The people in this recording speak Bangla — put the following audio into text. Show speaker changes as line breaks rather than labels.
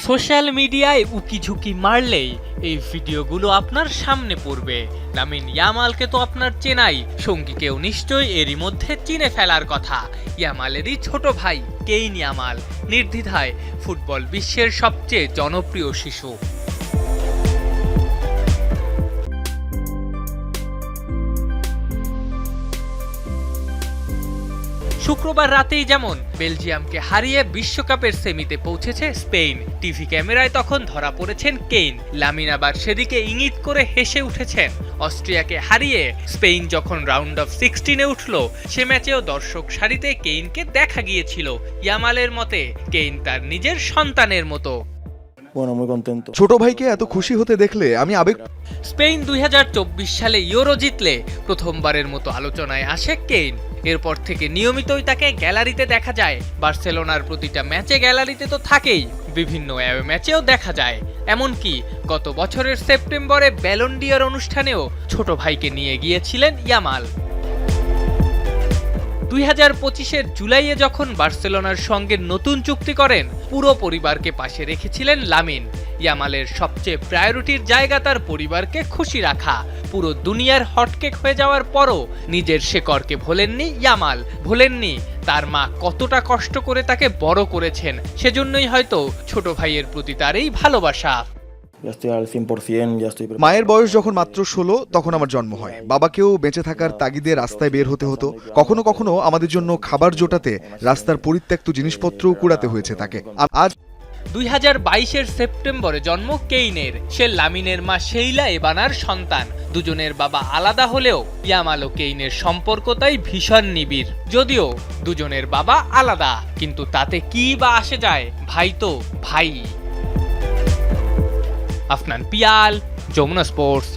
সোশ্যাল মিডিয়ায় উকিঝুঁকি মারলেই এই ভিডিওগুলো আপনার সামনে পড়বে। লামিন ইয়ামালকে তো আপনার চেনাই, সঙ্গীকেও নিশ্চয়ই এরই মধ্যে চিনে ফেলার কথা। ইয়ামালেরই ছোট ভাই কেইন ইয়ামাল নির্দ্বিধায় ফুটবল বিশ্বের সবচেয়ে জনপ্রিয় শিশু। শুক্রবার রাতেই যেমন বেলজিয়ামকে হারিয়ে বিশ্বকাপের সেমিতে পৌঁছেছে স্পেন, টিভি ক্যামেরায় তখন ধরা পড়েছেন কেইন। লামিন আবার সেদিকে ইঙ্গিত করে হেসে উঠেছেন। অস্ট্রিয়াকে হারিয়ে স্পেন যখন রাউন্ড অফ 16-এ উঠল, সে ম্যাচেও দর্শক সারিতে কেইনকে দেখা গিয়েছিল। ইয়ামালের মতে কেইন তার নিজের সন্তানের মতো।
ছোট ভাইকে এত খুশি হতে দেখলে আমি আবেগ।
স্পেন 2024 সালে ইউরো জিতলে প্রথমবারের মতো আলোচনায় আসে কেইন। এরপর থেকে নিয়মিতই তাকে গ্যালারিতে দেখা যায়। বার্সেলোনার প্রতিটা ম্যাচে গ্যালারিতে তো থাকেই, বিভিন্ন অ্যাওয়ে ম্যাচেও দেখা যায়। এমনকি গত বছরের সেপ্টেম্বরে ব্যালন ডি'অর অনুষ্ঠানেও ছোট ভাইকে নিয়ে গিয়েছিলেন ইয়ামাল। 2025-এর জুলাইয়ে যখন বার্সেলোনার সঙ্গে নতুন চুক্তি করেন, পুরো পরিবারকে পাশে রেখেছিলেন লামিন। ইয়ামালের সবচেয়ে প্রায়োরিটির জায়গা তার পরিবারকে খুশি রাখা। পুরো দুনিয়ার হটকেক হয়ে যাওয়ার পরও নিজের শেকড়কে ভোলেননি ইয়ামাল, ভোলেননি তার মা কতটা কষ্ট করে তাকে বড় করেছেন। সেজন্যই হয়তো ছোট ভাইয়ের প্রতি তার এই ভালোবাসা।
মায়ের বয়স যখন মাত্র 16 তখন আমার জন্ম হয়। বাবাকেও বেঁচে থাকার তাগিদে রাস্তায় বের হতে হতো। কখনো কখনো আমাদের জন্য খাবার জোটাতে রাস্তার পরিত্যক্ত জিনিসপত্রও কুড়াতে হয়েছে তাকে। আজ
2022-এর সেপ্টেম্বরে জন্ম কেইনের। সে লামিনের মা শেইলা এবানার সন্তান। দুজনের বাবা আলাদা হলেও ইয়ামাল ও কেইনের সম্পর্ক তাই ভীষণ নিবিড়। যদিও দুজনের বাবা আলাদা, কিন্তু তাতে কি বা আসে যায়, ভাই তো ভাই। আফনান পিয়াল, যমুনা স্পোর্টস।